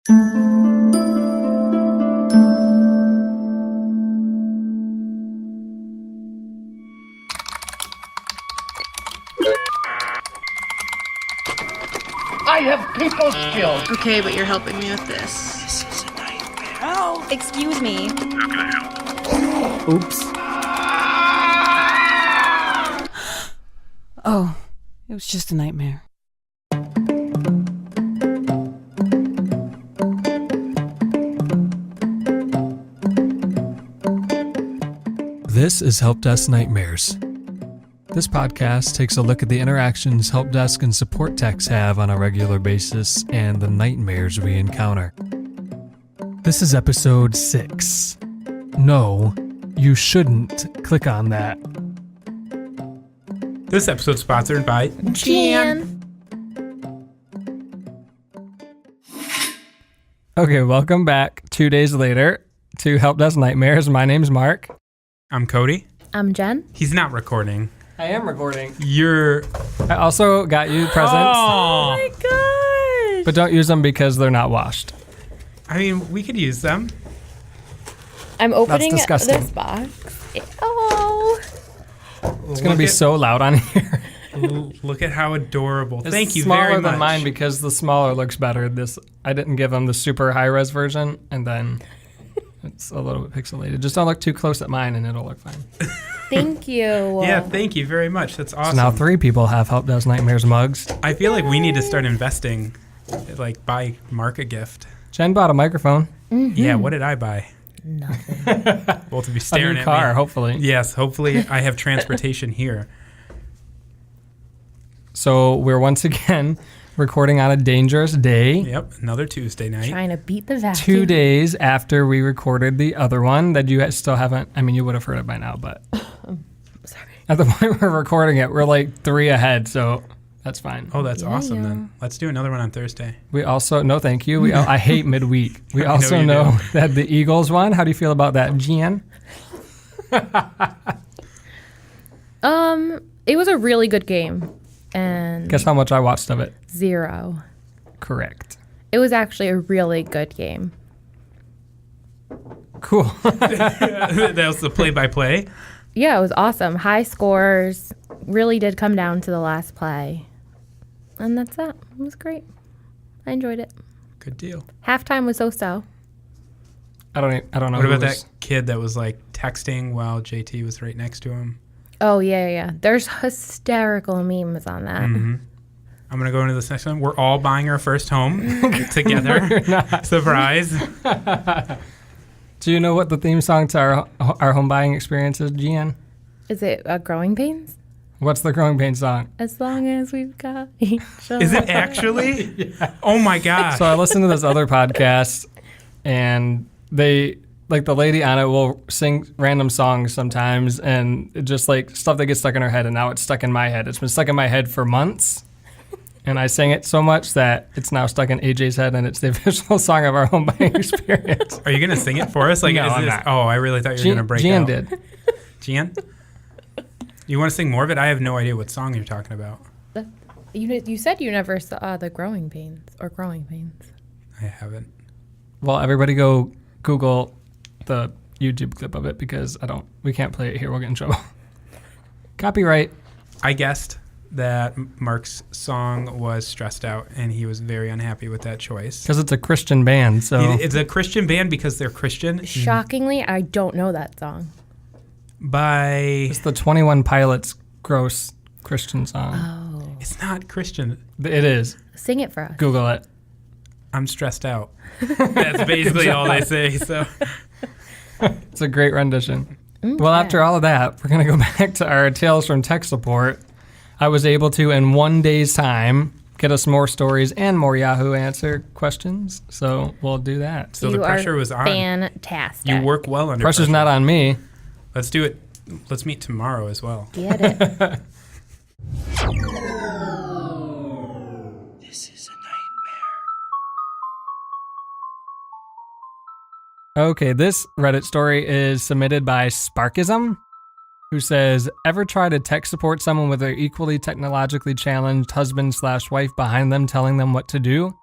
I have people skills. Okay, but you're helping me with this. This is a nightmare. Oh! Excuse me. How can I help? Oops. Oh, it was just a nightmare. This is Helpdesk Nightmares. This podcast takes a look at the interactions Helpdesk and support techs have on a regular basis and the nightmares we encounter. This is episode 6. No, you shouldn't click on that. This episode is sponsored by Jan. Okay, welcome back 2 days later to Helpdesk Nightmares. My name's Mark. I'm Cody. I'm Jen. He's not recording. I am recording. I also got you presents. Oh my gosh. But don't use them because they're not washed. I mean, we could use them. I'm opening That's disgusting. this box. Oh. It's going to be so loud on here. Look at how adorable. It's Thank you very much. smaller than mine because the smaller looks better. I didn't give them the super high-res version, and then it's a little bit pixelated. Just don't look too close at mine, and it'll look fine. Thank you. Yeah, thank you very much. That's awesome. So now 3 people have Helpdesk Nightmares mugs. I feel like we need to start investing, like buy Mark a gift. Jen bought a microphone. Mm-hmm. Yeah, what did I buy? Nothing. Both of you staring a new at car, me. hopefully. Yes, hopefully I have transportation here. So we're once again recording on a dangerous day. Yep, another Tuesday night. Trying to beat the vacuum. 2 days after we recorded the other one that you still haven't, I mean, you would have heard it by now, but Sorry. at the point we're recording it, we're like 3 ahead, so that's fine. Oh, that's awesome yeah. then. Let's do another one on Thursday. We also, no thank you, I hate midweek. We I know also you know do. that the Eagles won. How do you feel about that, Jan? It was a really good game. And Guess how much I watched of it? 0. Correct. It was actually a really good game. Cool. That was the play-by-play. Yeah, it was awesome. High scores. Really did come down to the last play. And that's that. It was great. I enjoyed it. Good deal. Halftime was so-so. I don't know. What who about was- that kid that was like texting while JT was right next to him? Oh, yeah. There's hysterical memes on that. Mm-hmm. I'm going to go into this next one. We're all buying our first home together. Surprise. Do you know what the theme song to our home buying experience is, Gian? Is it Growing Pains? What's the Growing Pains song? As long as we've got each other. Is it actually? Yeah. Oh, my gosh. So I listened to this other podcast, and they, like the lady on it will sing random songs sometimes, and it just like stuff that gets stuck in her head, and now it's stuck in my head. It's been stuck in my head for months, and I sang it so much that it's now stuck in AJ's head, and it's the official song of our home buying experience. Are you going to sing it for us? Like, No, is I'm this? not. Oh, I really thought you were going to break Gian out. did. Gian? You want to sing more of it? I have no idea what song you're talking about. You said you never saw the Growing Pains or Growing Pains. I haven't. Well, everybody go Google the YouTube clip of it because we can't play it here. We'll get in trouble. Copyright. I guessed that Mark's song was Stressed Out, and he was very unhappy with that choice. Because it's a Christian band, so. It's a Christian band because they're Christian. Shockingly, I don't know that song. It's the 21 Pilots gross Christian song. Oh. It's not Christian. It is. Sing it for us. Google it. I'm stressed out. That's basically all they say. So It's a great rendition. Okay. Well, after all of that, we're going to go back to our Tales from Tech Support. I was able to, in 1 day's time, get us more stories and more Yahoo Answer questions. So we'll do that. So the pressure was on. Fantastic. You work well under Pressure's pressure. not on me. Let's do it. Let's meet tomorrow as well. Get it. This is a nightmare. Okay, this Reddit story is submitted by Sparkism, who says, ever try to tech support someone with their equally technologically challenged husband/wife behind them telling them what to do?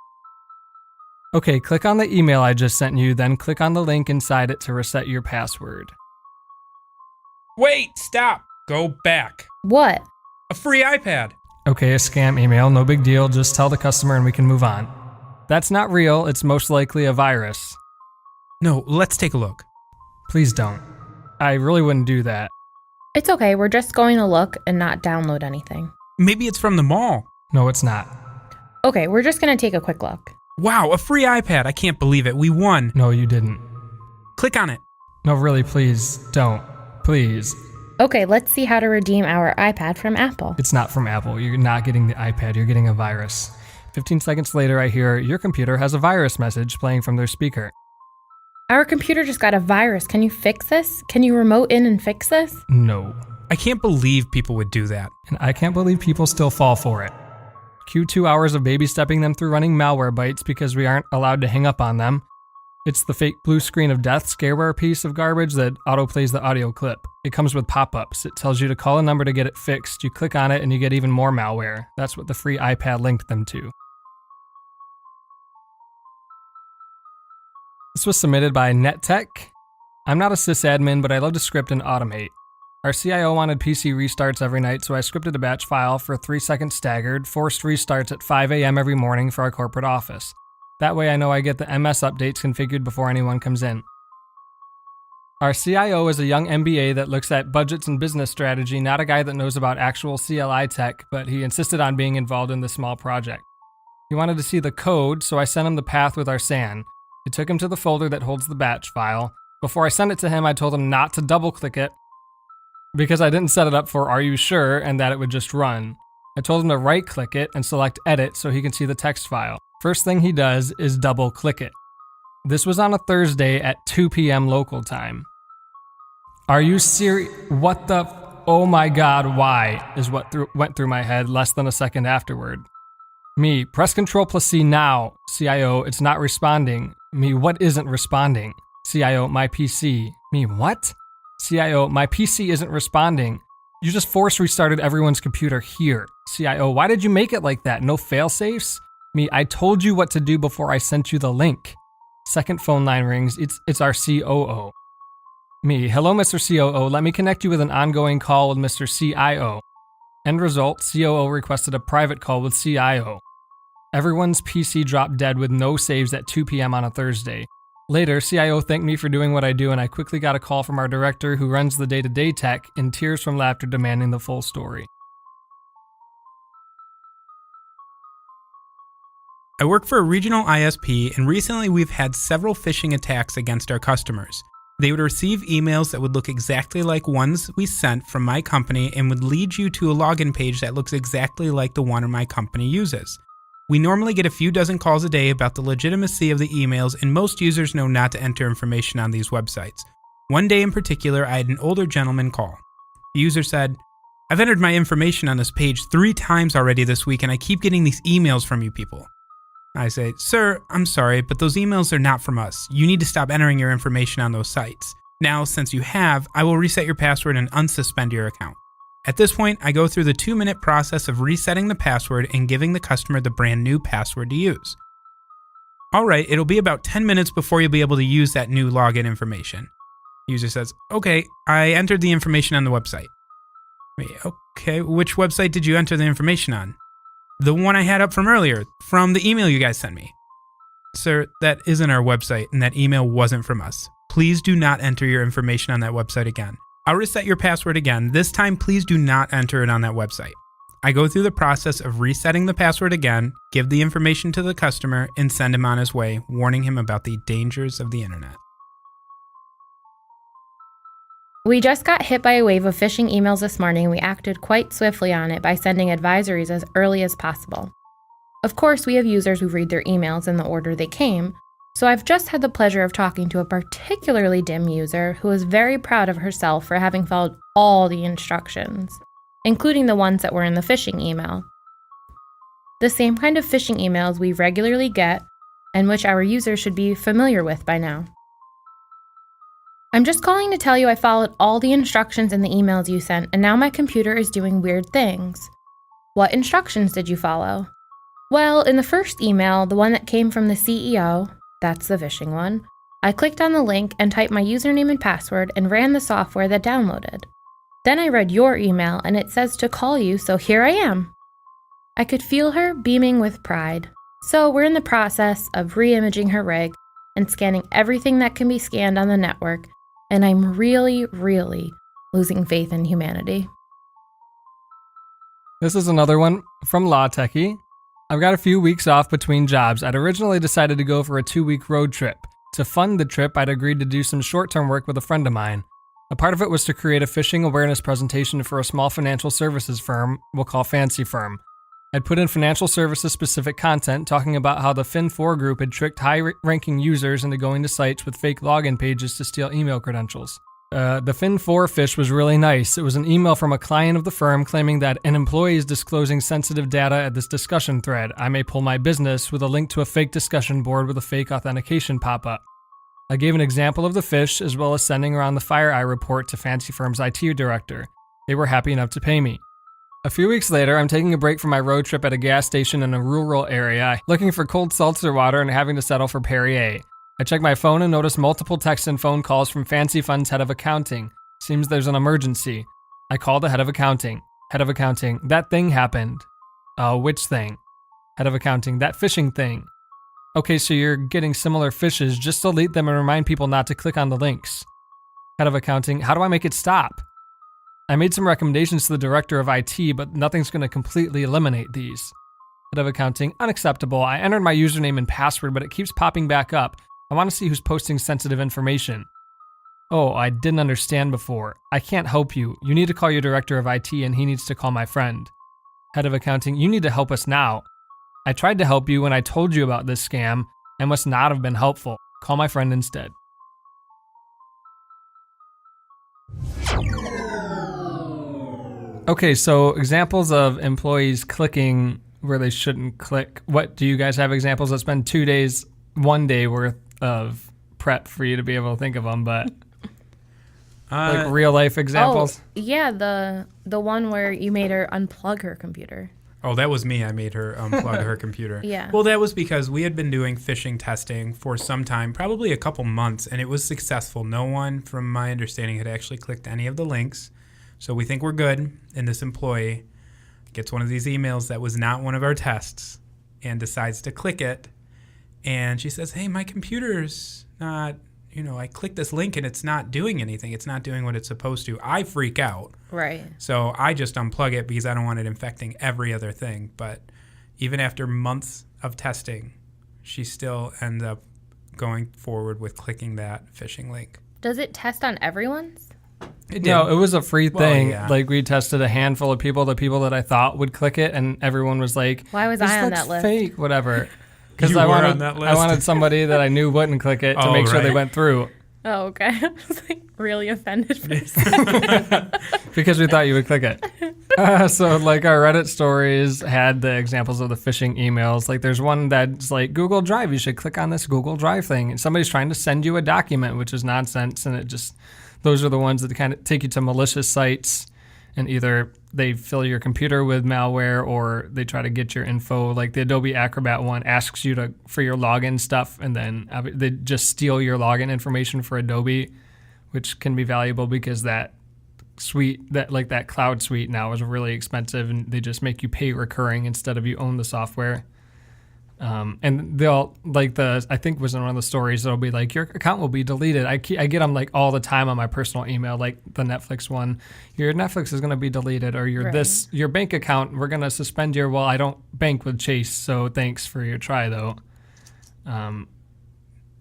Okay, click on the email I just sent you, then click on the link inside it to reset your password. Wait, stop. Go back. What? A free iPad. Okay, a scam email, no big deal, just tell the customer and we can move on. That's not real, it's most likely a virus. No, let's take a look. Please don't. I really wouldn't do that. It's okay, we're just going to look and not download anything. Maybe it's from the mall. No, it's not. Okay, we're just going to take a quick look. Wow, a free iPad. I can't believe it. We won. No, you didn't. Click on it. No, really, please, don't. Please. Okay, let's see how to redeem our iPad from Apple. It's not from Apple. You're not getting the iPad, you're getting a virus. 15 seconds later, I hear, your computer has a virus message playing from their speaker. Our computer just got a virus. Can you fix this? Can you remote in and fix this? No. I can't believe people would do that. And I can't believe people still fall for it. Cue 2 hours of baby stepping them through running malware bites because we aren't allowed to hang up on them. It's the fake blue screen of death scareware piece of garbage that autoplays the audio clip. It comes with pop-ups. It tells you to call a number to get it fixed. You click on it and you get even more malware. That's what the free iPad linked them to. This was submitted by NetTech. I'm not a sysadmin, but I love to script and automate. Our CIO wanted PC restarts every night, so I scripted a batch file for 3 seconds staggered, forced restarts at 5 a.m. every morning for our corporate office. That way I know I get the MS updates configured before anyone comes in. Our CIO is a young MBA that looks at budgets and business strategy, not a guy that knows about actual CLI tech, but he insisted on being involved in this small project. He wanted to see the code, so I sent him the path with our SAN. It took him to the folder that holds the batch file. Before I sent it to him, I told him not to double-click it because I didn't set it up for "Are you sure?" and that it would just run. I told him to right-click it and select Edit so he can see the text file. First thing he does is double-click it. This was on a Thursday at 2 p.m. local time. Are you serious? What the? Oh my God, why? Is what went through my head less than a second afterward. Me, press Ctrl+C now. CIO, it's not responding. Me, what isn't responding? CIO, my PC. Me, what? CIO, my PC isn't responding. You just force restarted everyone's computer here. CIO, why did you make it like that? No fail-safes? Me, I told you what to do before I sent you the link. Second phone line rings. It's our COO. Me, hello, Mr. COO. Let me connect you with an ongoing call with Mr. CIO. End result, COO requested a private call with CIO. Everyone's PC dropped dead with no saves at 2 p.m. on a Thursday. Later, CIO thanked me for doing what I do, and I quickly got a call from our director who runs the day-to-day tech, in tears from laughter demanding the full story. I work for a regional ISP, and recently we've had several phishing attacks against our customers. They would receive emails that would look exactly like ones we sent from my company and would lead you to a login page that looks exactly like the one my company uses. We normally get a few dozen calls a day about the legitimacy of the emails, and most users know not to enter information on these websites. One day in particular, I had an older gentleman call. The user said, "I've entered my information on this page 3 times already this week, and I keep getting these emails from you people." I say, "Sir, I'm sorry, but those emails are not from us. You need to stop entering your information on those sites. Now, since you have, I will reset your password and unsuspend your account." At this point, I go through the 2-minute process of resetting the password and giving the customer the brand new password to use. Alright, it'll be about 10 minutes before you'll be able to use that new login information. The user says, "Okay, I entered the information on the website." Okay, which website did you enter the information on? "The one I had up from earlier, from the email you guys sent me." "Sir, that isn't our website, and that email wasn't from us. Please do not enter your information on that website again. I'll reset your password again. This time, please do not enter it on that website." I go through the process of resetting the password again, give the information to the customer, and send him on his way, warning him about the dangers of the internet. We just got hit by a wave of phishing emails this morning, and we acted quite swiftly on it by sending advisories as early as possible. Of course, we have users who read their emails in the order they came, so I've just had the pleasure of talking to a particularly dim user who is very proud of herself for having followed all the instructions, including the ones that were in the phishing email. The same kind of phishing emails we regularly get and which our users should be familiar with by now. "I'm just calling to tell you I followed all the instructions in the emails you sent, and now my computer is doing weird things." "What instructions did you follow?" Well, in the first email, the one that came from the CEO, that's the phishing one, I clicked on the link and typed my username and password and ran the software that downloaded. Then I read your email and it says to call you, so here I am. I could feel her beaming with pride. So we're in the process of re-imaging her rig and scanning everything that can be scanned on the network, and I'm really, really losing faith in humanity. This is another one from Law Techie. I've got a few weeks off between jobs. I'd originally decided to go for a 2-week road trip. To fund the trip, I'd agreed to do some short-term work with a friend of mine. A part of it was to create a phishing awareness presentation for a small financial services firm we'll call Fancy Firm. I'd put in financial services specific content talking about how the Fin4 group had tricked high-ranking users into going to sites with fake login pages to steal email credentials. The Fin4 fish was really nice. It was an email from a client of the firm claiming that an employee is disclosing sensitive data at this discussion thread. I may pull my business, with a link to a fake discussion board with a fake authentication pop-up. I gave an example of the fish, as well as sending around the FireEye report to Fancy Firm's IT director. They were happy enough to pay me. A few weeks later, I'm taking a break from my road trip at a gas station in a rural area, looking for cold seltzer water and having to settle for Perrier. I check my phone and notice multiple texts and phone calls from Fancy Fund's head of accounting. Seems there's an emergency. I call the head of accounting. Head of accounting, that thing happened. Which thing? Head of accounting, that phishing thing. Okay, so you're getting similar fishes, just delete them and remind people not to click on the links. Head of accounting, how do I make it stop? I made some recommendations to the director of IT, but nothing's going to completely eliminate these. Head of accounting, unacceptable. I entered my username and password, but it keeps popping back up. I want to see who's posting sensitive information. Oh, I didn't understand before. I can't help you. You need to call your director of IT and he needs to call my friend. Head of accounting, you need to help us now. I tried to help you when I told you about this scam. I must not have been helpful. Call my friend instead. Okay, so examples of employees clicking where they shouldn't click. What do you guys have examples? It's been 2 days, 1 day worth of prep for you to be able to think of them, but like real life examples. Oh, yeah, the one where you made her unplug her computer. Oh, that was me. I made her unplug her computer. Yeah. Well, that was because we had been doing phishing testing for some time, probably a couple months, and it was successful. No one, from my understanding, had actually clicked any of the links. So we think we're good. And this employee gets one of these emails that was not one of our tests and decides to click it. And she says, hey, my computer's not, I clicked this link and it's not doing anything. It's not doing what it's supposed to. I freak out. Right. So I just unplug it because I don't want it infecting every other thing. But even after months of testing, she still ends up going forward with clicking that phishing link. Does it test on everyone's? It did. No, it was a free thing. Yeah. Like we tested a handful of people, the people that I thought would click it, and everyone was like, Why was this I on looks that list? fake, whatever. Because You I were wanted on that list. I wanted somebody that I knew wouldn't click it to Oh, make sure they right. went through. Oh, okay. I was like really offended for a second. Because we thought you would click it. So like our Reddit stories had the examples of the phishing emails. Like there's one that's like Google Drive. You should click on this Google Drive thing. And somebody's trying to send you a document, which is nonsense. And those are the ones that kind of take you to malicious sites. And either they fill your computer with malware or they try to get your info. Like the Adobe Acrobat one asks you for your login stuff, and then they just steal your login information for Adobe, which can be valuable because that suite, that cloud suite now is really expensive, and they just make you pay recurring instead of you own the software. And they'll I think was in one of the stories, it'll be like your account will be deleted. I get them like all the time on my personal email, like the Netflix one. Your Netflix is going to be deleted, or your bank account, we're going to suspend your. Well, I don't bank with Chase, so thanks for your try though.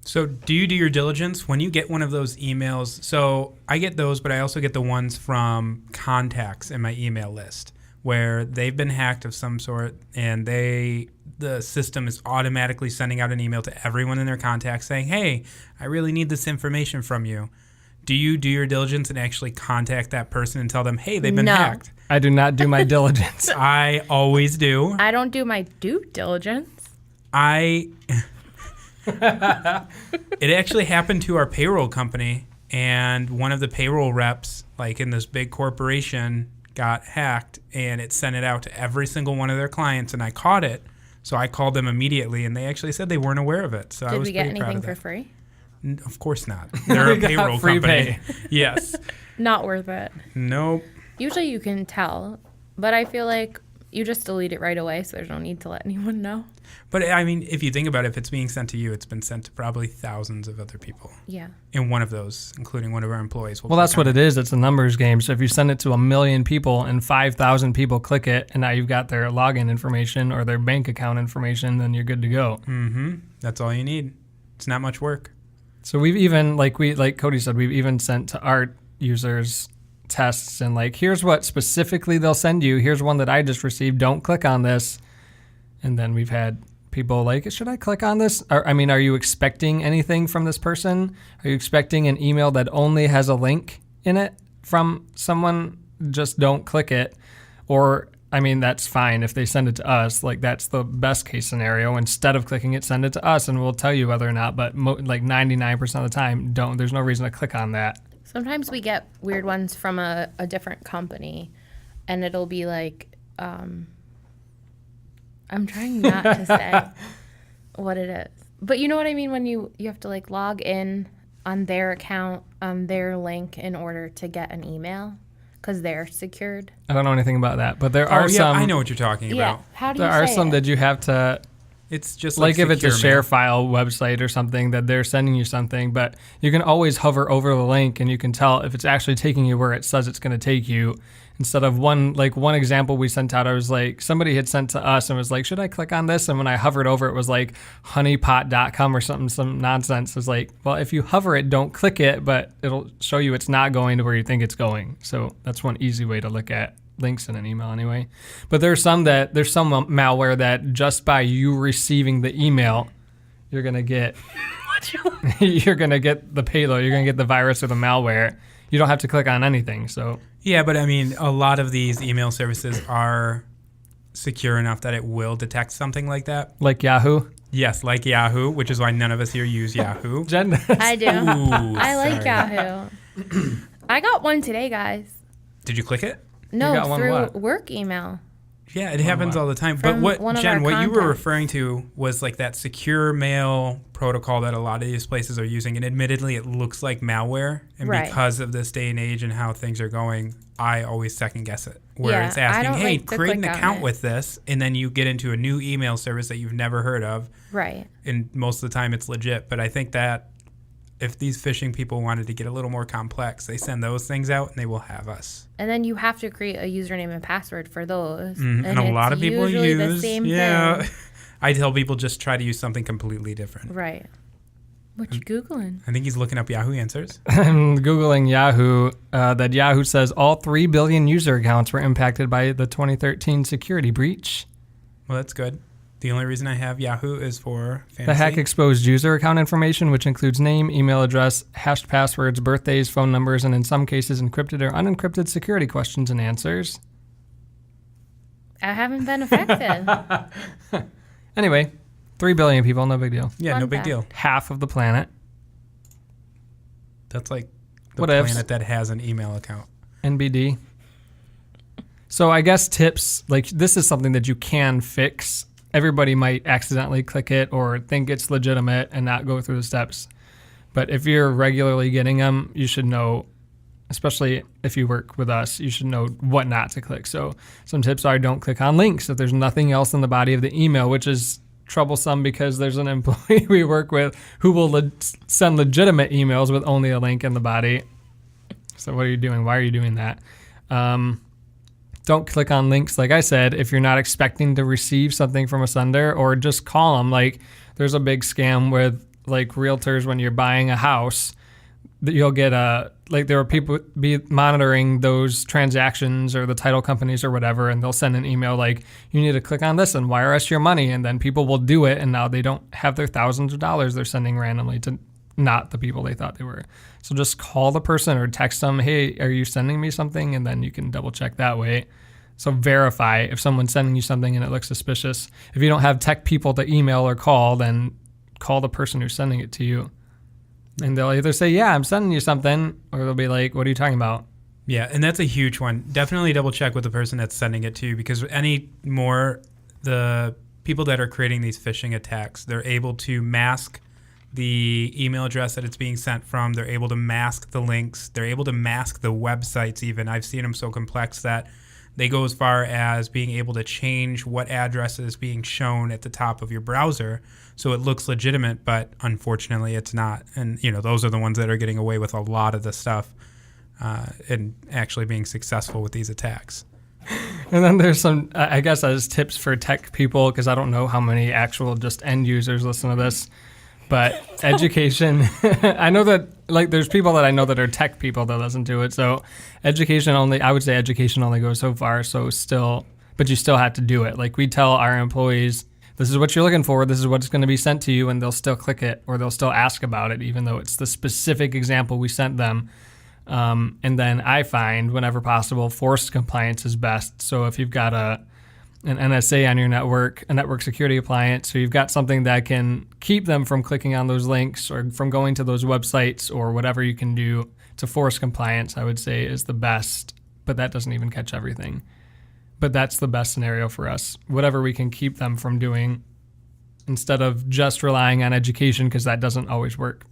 So do you do your diligence when you get one of those emails? So I get those, but I also get the ones from contacts in my email list where they've been hacked of some sort, and the system is automatically sending out an email to everyone in their contacts saying, hey, I really need this information from you. Do you do your diligence and actually contact that person and tell them, hey, they've been hacked? I do not do my diligence. I always do. I don't do my due diligence. It actually happened to our payroll company, and one of the payroll reps, like in this big corporation, got hacked, and it sent it out to every single one of their clients, and I caught it. So I called them immediately, and they actually said they weren't aware of it. So I Did was we get pretty proud anything of for that. free? Of course not. They're a We got payroll free company. pay. Yes. Not worth it. Nope. Usually you can tell, but I feel like you just delete it right away, so there's no need to let anyone know. But I mean, if you think about it, if it's being sent to you, it's been sent to probably thousands of other people. Yeah. And one of those, including one of our employees, will Well, that's click what on it is. It's a numbers game. So if you send it to 1 million people and 5,000 people click it, and now you've got their login information or their bank account information, then you're good to go. Mm-hmm. That's all you need. It's not much work. So we've even, like Cody said, we've even sent to our users tests and like, here's what specifically they'll send you. Here's one that I just received. Don't click on this. And then we've had people like, should I click on this? Are you expecting anything from this person? Are you expecting an email that only has a link in it from someone? Just don't click it. Or, that's fine if they send it to us. Like, that's the best case scenario. Instead of clicking it, send it to us and we'll tell you whether or not. But 99% of the time, don't. There's no reason to click on that. Sometimes we get weird ones from a different company, and it'll be like, I'm trying not to say what it is. But you know what I mean when you have to like log in on their account, on their link in order to get an email because they're secured. I don't know anything about that, but there are some. I know what you're talking Yeah. about. How do you There are say some it? that you have to, It's just like if it's a secure share mail. file website or something that they're sending you something, but you can always hover over the link and you can tell if it's actually taking you where it says it's going to take you. Instead of one example we sent out, I was like, somebody had sent to us and was like, should I click on this? And when I hovered over, it was like honeypot.com or something, some nonsense. It was like, well, if you hover it, don't click it, but it'll show you it's not going to where you think it's going. So that's one easy way to look at links in an email anyway. But there's some malware that just by you receiving the email, you're going to get you're going to get the payload, you're going to get the virus or the malware. You don't have to click on anything. So Yeah, but a lot of these email services are secure enough that it will detect something like that. like Yahoo. Yes, like Yahoo, which is why none of us here use Yahoo. Jen does. I do. Ooh, I like sorry. Yahoo. I got one today, guys. Did you click it? No, got one through what? work email. Yeah, it happens all the time. From But one of Jen, our what you were contacts. referring to was like that secure mail protocol that a lot of these places are using. And admittedly, it looks like malware. And Right. because of this day and age and how things are going, I always second guess it. Where Yeah, it's I asking, don't hey, like to create an click on account it. with this. And then you get into a new email service that you've never heard of. Right. And most of the time it's legit. But I think that if these phishing people wanted to get a little more complex, they send those things out and they will have us. And then you have to create a username and password for those. And a lot of people usually use. the same yeah. thing. I tell people just try to use something completely different. Right. What you Googling? I think he's looking up Yahoo Answers. I'm Googling Yahoo, that Yahoo says all 3 billion user accounts were impacted by the 2013 security breach. Well, that's good. The only reason I have Yahoo is for fantasy. The hack exposed user account information, which includes name, email address, hashed passwords, birthdays, phone numbers, and in some cases encrypted or unencrypted security questions and answers. I haven't been affected. Anyway, 3 billion people, no big deal. Yeah, Fun no big fact. deal. Half of the planet. That's like the What ifs? planet that has an email account. NBD. So I guess tips, like this is something that you can fix. Everybody might accidentally click it or think it's legitimate and not go through the steps. But if you're regularly getting them, you should know, especially if you work with us, you should know what not to click. So some tips are don't click on links if there's nothing else in the body of the email, which is troublesome because there's an employee we work with who will send legitimate emails with only a link in the body. So what are you doing? Why are you doing that? Don't click on links, like I said, if you're not expecting to receive something from a sender, or just call them. Like there's a big scam with like realtors when you're buying a house that you'll get there are people be monitoring those transactions or the title companies or whatever, and they'll send an email like, you need to click on this and wire us your money. And then people will do it. And now they don't have their thousands of dollars they're sending randomly to not the people they thought they were. So just call the person or text them, hey, are you sending me something? And then you can double check that way. So verify if someone's sending you something and it looks suspicious. If you don't have tech people to email or call, then call the person who's sending it to you. And they'll either say, yeah, I'm sending you something, or they'll be like, what are you talking about? Yeah, and that's a huge one. Definitely double check with the person that's sending it to you, because any more the people that are creating these phishing attacks, they're able to mask the email address that it's being sent from. They're able to mask the links. They're able to mask the websites even. I've seen them so complex that they go as far as being able to change what address is being shown at the top of your browser so it looks legitimate, but unfortunately it's not. And, those are the ones that are getting away with a lot of the stuff and actually being successful with these attacks. And then there's some, I guess, as tips for tech people, because I don't know how many actual just end users listen to this, but education. I know that, there's people that I know that are tech people that listen to it. So I would say education only goes so far. But you still have to do it. Like, we tell our employees, this is what you're looking for, this is what's going to be sent to you, and they'll still click it, or they'll still ask about it, even though it's the specific example we sent them. And then I find, whenever possible, forced compliance is best. So if you've got an NSA on your network, a network security appliance, so you've got something that can keep them from clicking on those links or from going to those websites, or whatever you can do to force compliance, I would say is the best. But that doesn't even catch everything. But that's the best scenario for us. Whatever we can keep them from doing, instead of just relying on education, because that doesn't always work.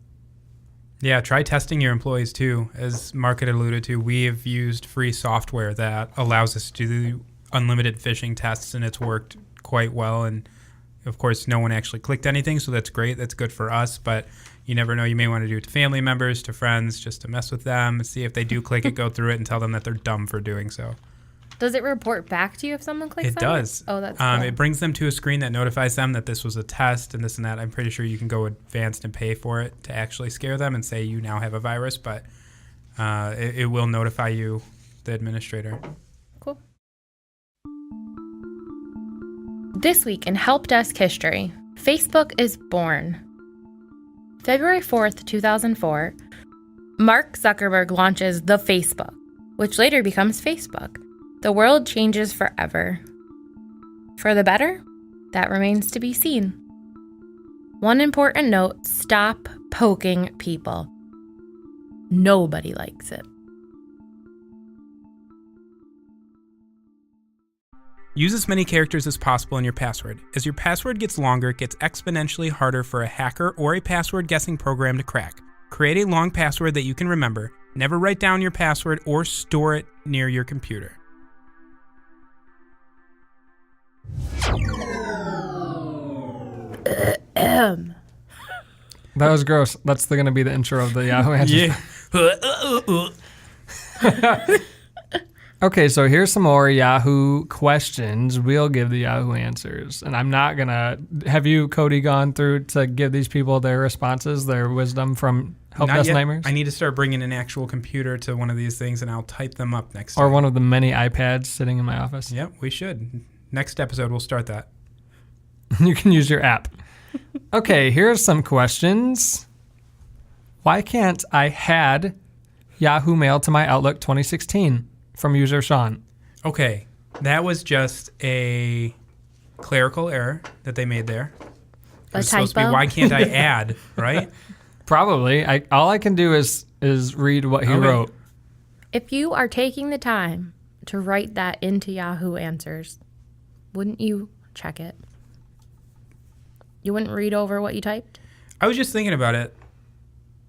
Yeah, try testing your employees too. As Mark had alluded to, we have used free software that allows us to do unlimited phishing tests, and it's worked quite well. And of course, no one actually clicked anything, so that's great. That's good for us, but you never know. You may want to do it to family members, to friends, just to mess with them, see if they do click it, go through it, and tell them that they're dumb for doing so. Does it report back to you if someone clicks on it? It does. Oh, that's cool. It brings them to a screen that notifies them that this was a test and this and that. I'm pretty sure you can go advanced and pay for it to actually scare them and say you now have a virus, but it will notify you, the administrator. Cool. This week in Helpdesk history, Facebook is born. February 4th, 2004, Mark Zuckerberg launches the Facebook, which later becomes Facebook. The world changes forever. For the better? That remains to be seen. One important note, stop poking people. Nobody likes it. Use as many characters as possible in your password. As your password gets longer, it gets exponentially harder for a hacker or a password guessing program to crack. Create a long password that you can remember. Never write down your password or store it near your computer. That was gross. That's going to be the intro of the Yahoo Answers. Yeah. Okay, so here's some more Yahoo questions. We'll give the Yahoo Answers. And I'm not going to... Have you, Cody, gone through to give these people their responses, their wisdom from Helpdesk Nightmares? I need to start bringing an actual computer to one of these things, and I'll type them up next time. Or one of the many iPads sitting in my office. Yep, we should. Next episode, we'll start that. You can use your app. Okay, here's some questions. Why can't I had Yahoo Mail to my Outlook 2016? From user Sean. Okay, that was just a clerical error that they made there. It was supposed to be, why can't I add, right? Probably. All I can do is read what he wrote. If you are taking the time to write that into Yahoo Answers, wouldn't you check it? You wouldn't read over what you typed? I was just thinking about it.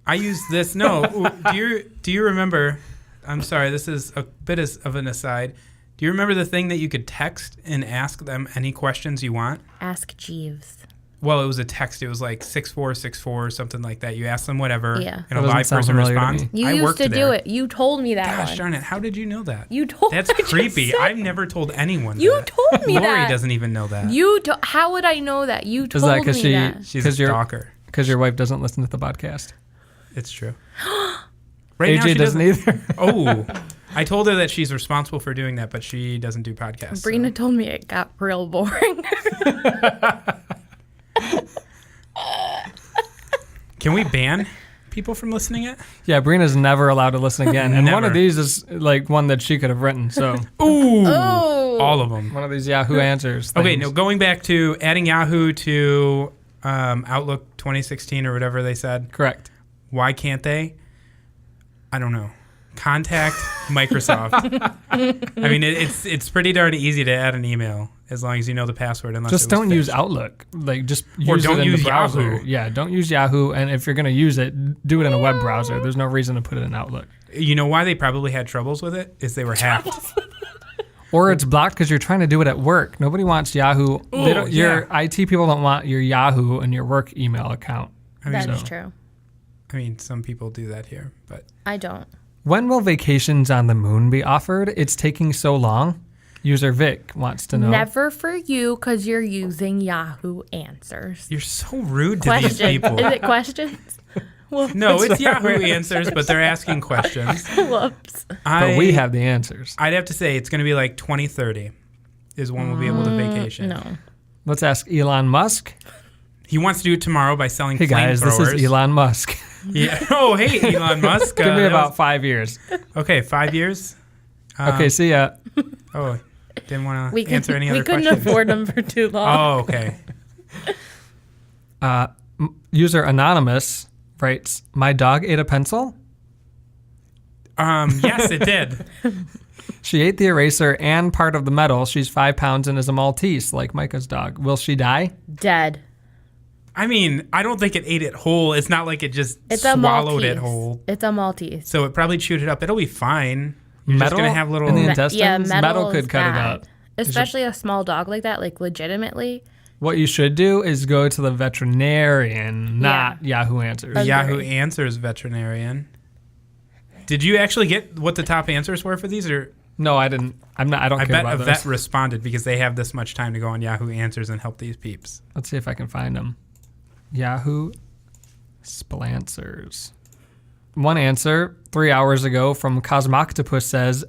I use this. No, do you remember? I'm sorry, this is a bit of an aside. Do you remember the thing that you could text and ask them any questions you want? Ask Jeeves. Well, it was a text. It was like 6464 or something like that. You ask them whatever, Yeah. and a live person responds. You I used worked to there. do it. You told me that Gosh one. darn it. How did you know that? You told That's I just creepy. said- I've never told anyone You that. told me Lori that. doesn't even know that. How would I know that? You told Is that me because that. She's a stalker. Because your wife doesn't listen to the podcast. It's true. Right now, AJ she doesn't either. Oh, I told her that she's responsible for doing that, but she doesn't do podcasts. Brina told me it got real boring. Can we ban people from listening it? Yeah, Brina's never allowed to listen again. And one Never. of these is like one that she could have written. So Ooh. Oh. All of them. one of these Yahoo Answers things. Okay, no, going back to adding Yahoo to Outlook 2016 or whatever they said. Correct. Why can't they? I don't know. Contact Microsoft. I mean, it's pretty darn easy to add an email. as long as you know the password. Unless Just it was don't use phished. Outlook. Like, just Or use don't it in use the browser. Yahoo. Yeah, don't use Yahoo. And if you're going to use it, do it in a web browser. There's no reason to put it in Outlook. You know why they probably had troubles with it? Is they were hacked. Or it's blocked because you're trying to do it at work. Nobody wants Yahoo. Your IT people don't want your Yahoo and your work email account. That is true. I mean, some people do that here, but I don't. When will vacations on the moon be offered? It's taking so long. User Vic wants to know. Never for you because you're using Yahoo Answers. you're so rude to these Question. people. Is it questions? No, it's Yahoo Answers, but they're asking questions. Whoops. But we have the answers. I'd have to say it's going to be like 2030 is when we'll be able to vacation. No. Let's ask Elon Musk. He wants to do it tomorrow by selling Hey guys, this flamethrowers. is Elon Musk. Yeah. Oh, hey, Elon Musk. Give me that about was- 5 years. Okay, 5 years. Okay, see ya. Oh, didn't want We to answer any other we couldn't questions. afford them for too long. Oh, okay. User Anonymous writes, my dog ate a pencil. Yes, it did. She ate the eraser and part of the metal. She's 5 pounds and is a Maltese, like Micah's dog. Will she die? Dead. I mean, I don't think it ate it whole. It's not like it just It's a swallowed Maltese. it whole. It's a Maltese. So it probably chewed it up. It'll be fine. You're just Metal going to have little... in the Me- intestines? yeah, metal could is cut it bad. up. Especially a small dog like that, like legitimately. What you should do is go to the veterinarian, not Yahoo Answers. Yahoo Answers veterinarian. Did you actually get what the top answers were for these? Or No, I didn't. I don't I care bet about a those. vet responded because they have this much time to go on Yahoo Answers and help these peeps. Let's see if I can find them. Yahoo Splansers. One answer 3 hours ago from Cosmoctopus says,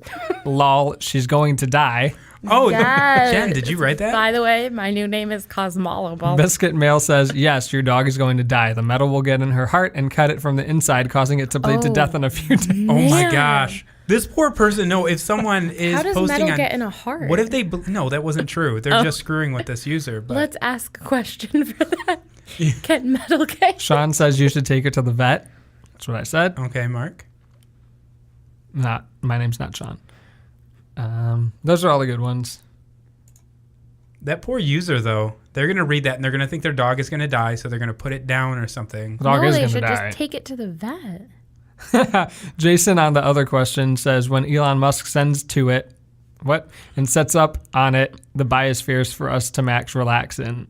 lol, she's going to die. Oh, Yes. Jen, did you write that? By the way, my new name is Cosmoloball. Biscuit Mail says, yes, your dog is going to die. The metal will get in her heart and cut it from the inside, causing it to bleed to death in a few days. Oh my Man. gosh. This poor person, no, if someone is How does posting metal on... get in a heart? What if they... No, that wasn't true. They're just screwing with this user. But Let's ask a question for that. Can metal get... Sean says you should take her to the vet. That's what I said. Okay, Mark. My name's not Sean. Those are all the good ones. That poor user, though, they're going to read that and they're going to think their dog is going to die, so they're going to put it down or something. The dog no, is they going to should die. just take it to the vet. Jason on the other question says, when Elon Musk sends to it, and sets up on it the biospheres for us to max relax in.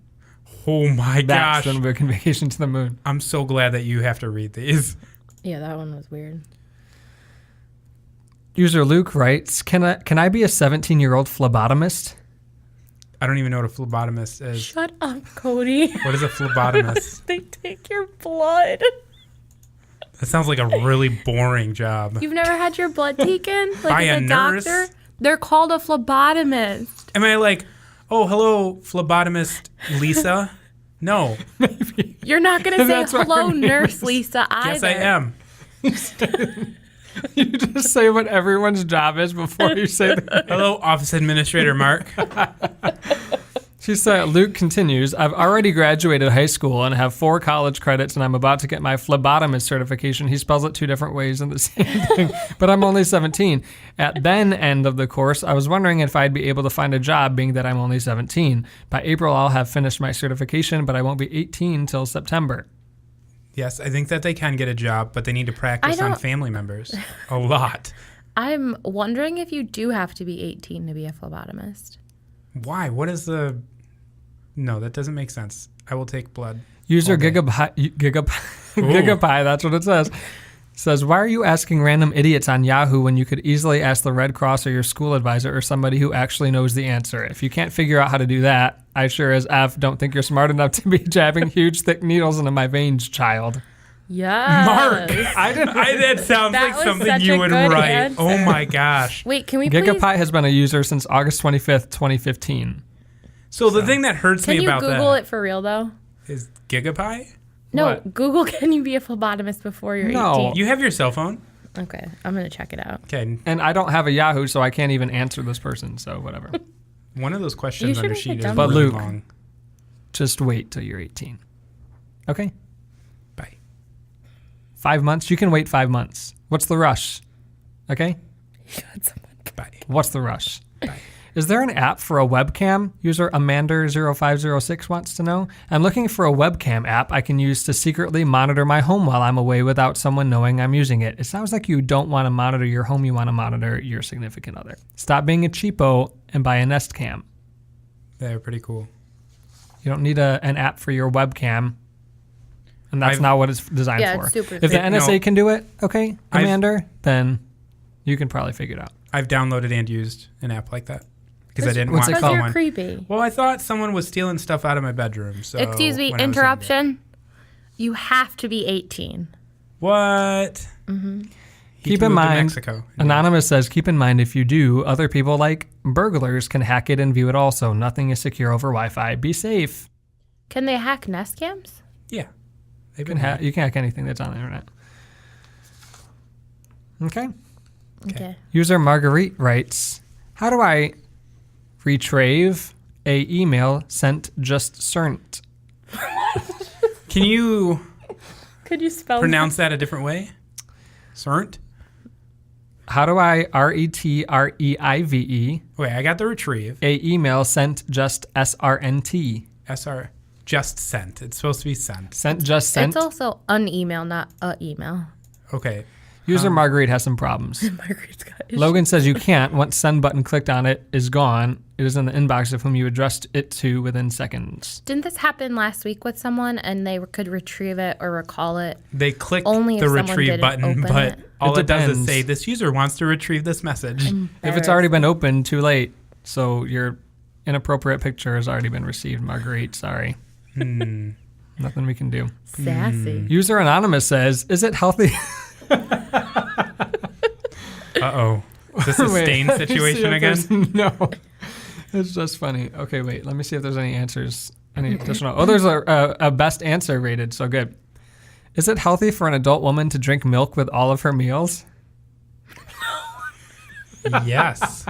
Oh my That's gosh. when we can vacation to the moon. I'm so glad that you have to read these. Yeah, that one was weird. User Luke writes, can I be a 17-year-old phlebotomist? I don't even know what a phlebotomist is. Shut up, Cody. What is a phlebotomist? They take your blood. That sounds like a really boring job. You've never had your blood taken? Like By as a a nurse? doctor? They're called a phlebotomist. Am I like, oh, hello, phlebotomist Lisa? No. You're not going to say, That's what hello, her name Nurse is. Lisa, either. Yes, I am. You just say what everyone's job is before you say that. Hello, Office Administrator Mark. She said, Luke continues, I've already graduated high school and have 4 college credits and I'm about to get my phlebotomist certification. He spells it 2 different ways in the same thing, but I'm only 17. At then end of the course, I was wondering if I'd be able to find a job being that I'm only 17. By April, I'll have finished my certification, but I won't be 18 till September. Yes, I think that they can get a job, but they need to practice on don't- family members a lot. I'm wondering if you do have to be 18 to be a phlebotomist. Why? What is the... No, that doesn't make sense. I will take blood. User Okay. Gigapie, that's what it says, why are you asking random idiots on Yahoo when you could easily ask the Red Cross or your school advisor or somebody who actually knows the answer? If you can't figure out how to do that, I sure as F don't think you're smart enough to be jabbing huge thick needles into my veins, child. Yeah. Mark! That sounds That like was something such you a would good write. answer. Oh my gosh. Wait, can we please... Gigapie has been a user since August 25th, 2015. So the thing that hurts Can me you about Google that it for real, though? is Gigapie? No, What? Google, can you be a phlebotomist before you're No. 18? You have your cell phone? Okay, I'm going to check it out. Okay. And I don't have a Yahoo, so I can't even answer this person, so whatever. One of those You questions on your should've sheet is done But really Luke- long. Just wait till you're 18. Okay? Bye. 5 months? You can wait 5 months. What's the rush? Okay? Bye. What's the rush? Bye. Is there an app for a webcam? User Amander0506 wants to know. I'm looking for a webcam app I can use to secretly monitor my home while I'm away without someone knowing I'm using it. It sounds like you don't want to monitor your home, you want to monitor your significant other. Stop being a cheapo and buy a Nest Cam. They're pretty cool. You don't need an app for your webcam. And that's not what it's designed Yeah, for. it's super If the simple. NSA can do it, okay, Amander, then you can probably figure it out. I've downloaded and used an app like that because I didn't What's want it called? You're someone. creepy. Well, I thought someone was stealing stuff out of my bedroom. So Excuse me, when I was younger. interruption. You have to be 18. What? Keep in mind, Mexico. Anonymous says, keep in mind if you do, other people like burglars can hack it and view it also. Nothing is secure over Wi-Fi. Be safe. Can they hack Nest Cams? Yeah. You can hack anything that's on the internet. Okay. Okay. User Marguerite writes, how do I retrieve a email sent just cernt? Can you Could you spell pronounce that a different way? CERT? How do I RETREIVE Wait, I got the retrieve. a email sent just SRNT? SR. Just sent. It's supposed to be sent. Sent just sent? It's also an email, not a email. Okay. User Marguerite has some problems. Margaret's got issues. Logan says you can't. Once send button clicked on it is gone. It is in the inbox of whom you addressed it to within seconds. Didn't this happen last week with someone and they could retrieve it or recall it? They clicked Only if the someone retrieve didn't button, open but it. all it does is depends. say this user wants to retrieve this message. If it's already been opened, too late. So your inappropriate picture has already been received, Marguerite. Sorry. Nothing we can do. Sassy. User Anonymous says, is it healthy? Uh-oh. Is this a Wait, stain let me see situation if again? there's- No. It's just funny. Okay, wait. Let me see if there's any answers. Any additional. Oh, there's a best answer rated. So good. Is it healthy for an adult woman to drink milk with all of her meals? Yes.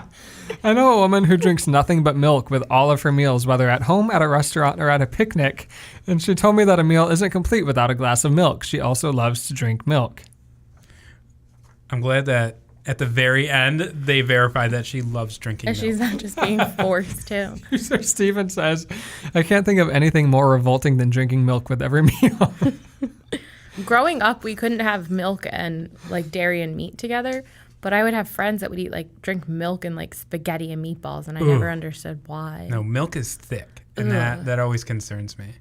I know a woman who drinks nothing but milk with all of her meals, whether at home, at a restaurant, or at a picnic. And she told me that a meal isn't complete without a glass of milk. She also loves to drink milk. I'm glad that at the very end, they verified that she loves drinking And milk. she's not just being forced to. User Steven says, I can't think of anything more revolting than drinking milk with every meal. Growing up, we couldn't have milk and like dairy and meat together, but I would have friends that would eat like drink milk and like spaghetti and meatballs, and I never understood why. No, milk is thick, and that always concerns me.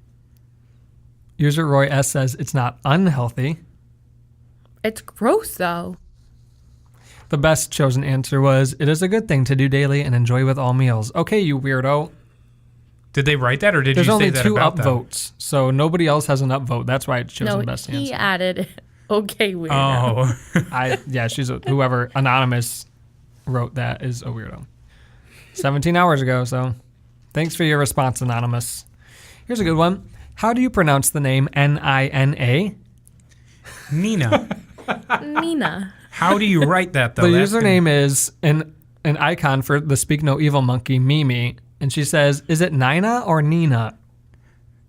User Roy S says, it's not unhealthy. It's gross though. The best chosen answer was, it is a good thing to do daily and enjoy with all meals. Okay, you weirdo. Did they write that, or did There's you only say that 2 about them? upvotes, so nobody else has an upvote. That's why it's chosen No, best he answer. added, okay, weirdo. Oh, She's whoever anonymous wrote that is a weirdo. 17 hours ago, so thanks for your response, anonymous. Here's a good one. How do you pronounce the name Nina? Nina. Nina. How do you write that, though? The That's username is an icon for the Speak No Evil monkey, Mimi, and she says, is it Nina or Nina?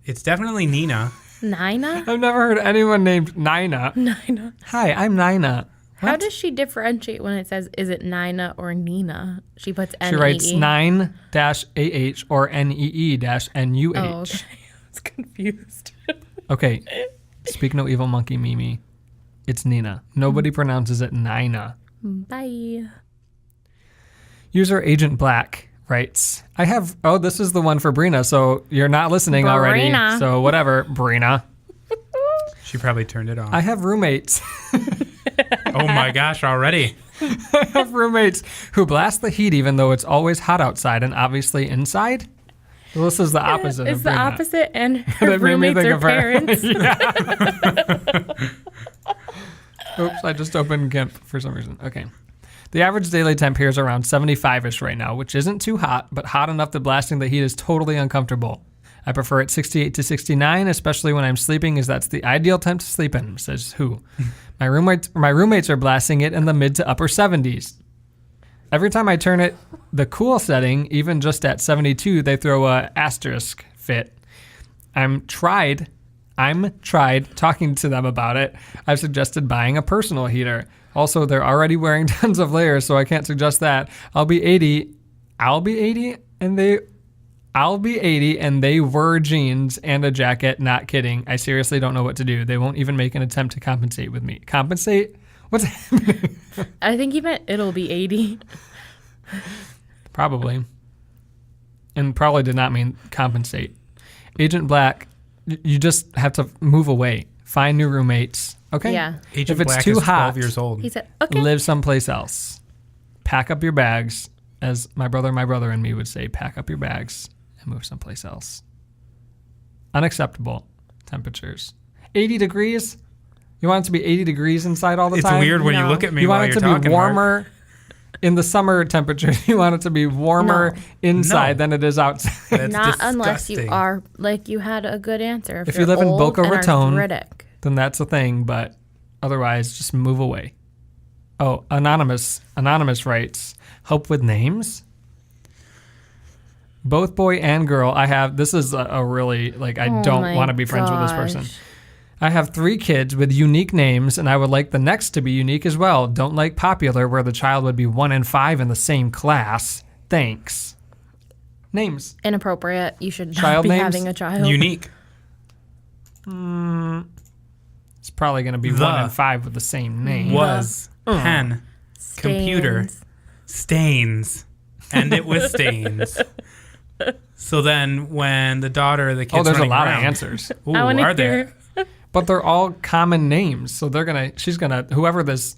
It's definitely Nina. Nina? I've never heard anyone named Nina. Nina. Hi, I'm Nina. How does she differentiate when it says, is it Nina or Nina? She puts N-E-E. She writes 9-AH or NEE-NUH. Oh, okay. I was confused. Okay. Speak No Evil monkey, Mimi. It's Nina. Nobody pronounces it Nina. Bye. User Agent Black writes, this is the one for Brina, so you're not listening already. Brina. So whatever, Brina. She probably turned it off. I have roommates. Oh my gosh, already. I have roommates who blast the heat even though it's always hot outside and obviously inside. Well, this is the opposite It's of the Brina. opposite, and her That made me roommates think are of her. parents. Oops, I just opened GIMP for some reason. Okay. The average daily temp here is around 75-ish right now, which isn't too hot, but hot enough that blasting the heat is totally uncomfortable. I prefer it 68 to 69, especially when I'm sleeping, as that's the ideal temp to sleep in, says who. My roommates are blasting it in the mid to upper 70s. Every time I turn it the cool setting, even just at 72, they throw a asterisk fit. I'm tried talking to them about it. I've suggested buying a personal heater. Also, they're already wearing tons of layers, so I can't suggest that. I'll be 80 I'll be 80 and they were jeans and a jacket. Not kidding. I seriously don't know what to do. They won't even make an attempt to compensate with me. Compensate? What's happening? I think he meant it'll be 80. Probably. And probably did not mean compensate. Agent Black, you just have to move away. Find new roommates. Okay? Yeah. Agent if it's Black too is 12 hot, years old. He said, okay. live someplace else. Pack up your bags. As my brother and me would say, pack up your bags and move someplace else. Unacceptable temperatures. 80 degrees? You want it to be 80 degrees inside all the time? It's weird when you No. look at me You while want you're it to talking. be Mark. warmer in the summer temperature. You want it to be warmer No. inside No. than it is outside. That's Not disgusting. unless you are, like, you had a good answer. If you're you live in old Boca and Raton, arthritic. Then that's a thing, but otherwise just move away. Oh, Anonymous writes, help with names? Both boy and girl, this is a really, like, I Oh don't my want to be friends with this gosh. person. I have 3 kids with unique names, and I would like the next to be unique as well. Don't like popular, where the child would be 1 and 5 in the same class. Thanks. Names. Inappropriate. You should not Child be names? having a child. Unique. It's probably going to be The 1 and 5 with the same name. Was. Pen. Computer. Stains. End it with stains. So then when the daughter of the kid's Oh, there's a running lot around, of answers. Ooh, I wanna are there? hear. But they're all common names. So whoever this,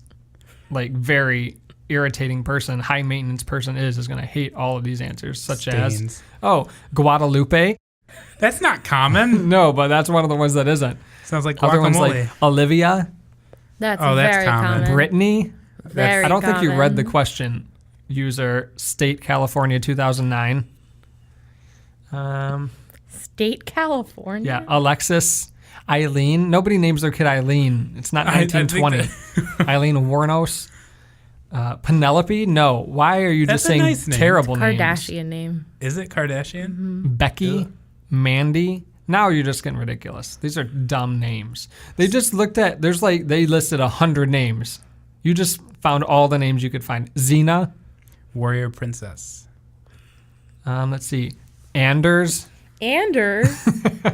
like, very irritating person, high maintenance person is going to hate all of these answers, such Stains. as, Guadalupe. That's not common. No, but that's one of the ones that isn't. Sounds like Other ones guacamole. like Olivia, That's Oh, that's very common. common. Brittany. Very I don't think you read the common. question. User State California 2009. State California. Yeah, Alexis, Eileen. Nobody names their kid Eileen. It's not I think 1920. Eileen Warnos. Penelope. No. Why are you That's just a saying nice name. terrible names? Kardashian name. Is it Kardashian? Becky, Mandy. Now you're just getting ridiculous. These are dumb names. They just looked at. They listed 100 names. You just found all the names you could find. Xena. Warrior Princess. Let's see. Anders. Anders.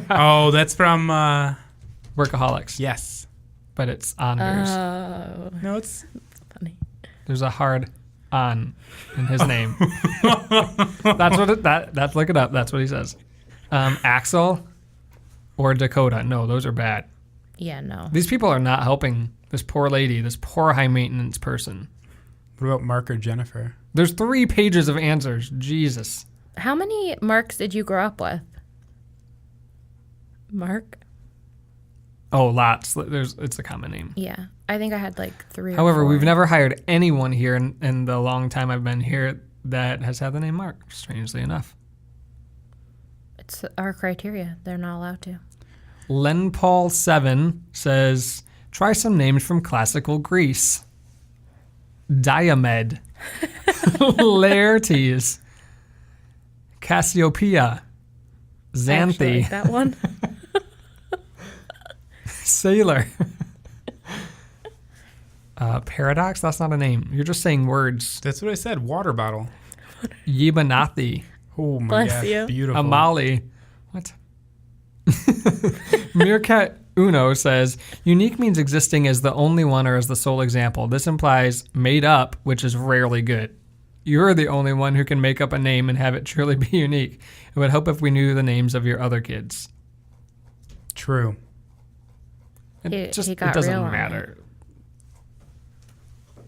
Oh, that's from, Workaholics. yes. But it's Anders. Oh, No, it's, funny. There's a hard on in his name. That's what that's look it up. That's what he says. Axel or Dakota. No, those are bad. Yeah, no. These people are not helping this poor lady, this poor high maintenance person. what about Mark or Jennifer? There's 3 pages of answers. Jesus. How many Marks did you grow up with? Mark? Oh, lots. It's a common name. Yeah. I think I had like 3 or However, 4. we've never hired anyone here in the long time I've been here that has had the name Mark, strangely enough. It's our criteria. They're not allowed to. Len Paul 7 says, try some names from classical Greece. Diomed. Laertes. Cassiopeia. I actually Xanthi. like that one. Sailor. Paradox? That's not a name. You're just saying words. That's what I said. Water bottle. Yibanathi. Oh my Bless gosh. you. Beautiful. Amali. What? Meerkat Uno says, unique means existing as the only one or as the sole example. This implies made up, which is rarely good. You're the only one who can make up a name and have it truly be unique. It would help if we knew the names of your other kids. True. It He got it doesn't real on matter.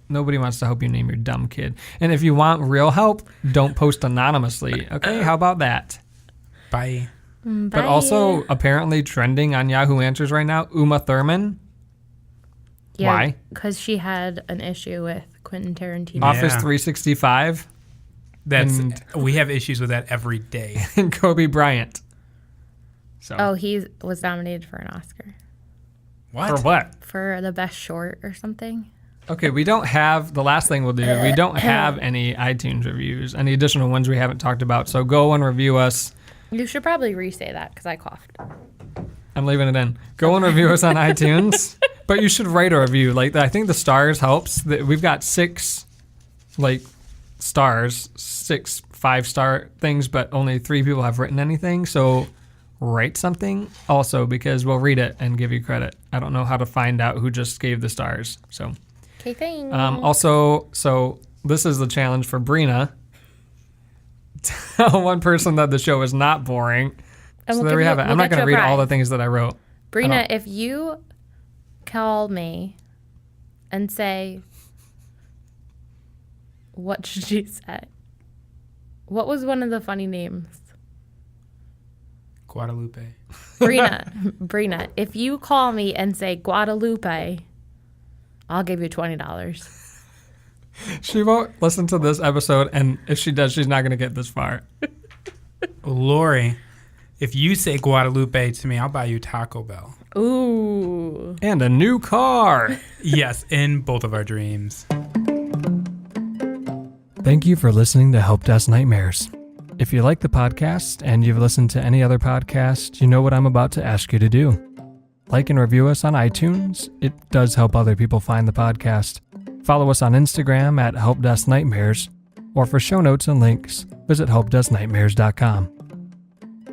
Nobody wants to help you name your dumb kid. And if you want real help, don't post anonymously. Okay, how about that? Bye. But also, apparently trending on Yahoo Answers right now, Uma Thurman. Yeah, Why? Because she had an issue with Quentin Tarantino. Office Yeah. 365 That's And- we have issues with that every day. and Kobe Bryant. So Oh, he was nominated for an Oscar What? for what? for the best short or something. Okay, we don't have the last thing we'll do. We don't have any iTunes reviews, any additional ones we haven't talked about. So go and review us. You should probably re-say that because I coughed. I'm leaving it in. Go and review us on iTunes. But you should write a review. Like, I think the stars helps. We've got 6 stars, 6 5-star things, but only 3 people have written anything. So write something also, because we'll read it and give you credit. I don't know how to find out who just gave the stars. So Okay, thanks. also, so this is the challenge for Brina. Tell one person that the show is not boring. And So we'll there we give have you- it. we'll I'm not get going to you a read all the prize. things that I wrote. Brina, if you call me and say, what should she say? What was one of the funny names? Guadalupe. Brina, if you call me and say Guadalupe, I'll give you $20. She won't listen to this episode, and if she does, she's not going to get this far. Lori, if you say Guadalupe to me, I'll buy you Taco Bell. Ooh. And a new car. Yes, in both of our dreams. Thank you for listening to Helpdesk Nightmares. If you like the podcast and you've listened to any other podcast, you know what I'm about to ask you to do. Like and review us on iTunes. It does help other people find the podcast. Follow us on Instagram at Helpdesk Nightmares, or for show notes and links, visit helpdesknightmares.com.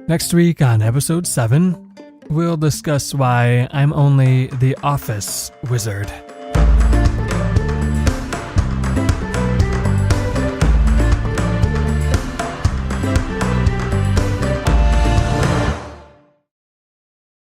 Next week on episode 7, we'll discuss why I'm only the office wizard.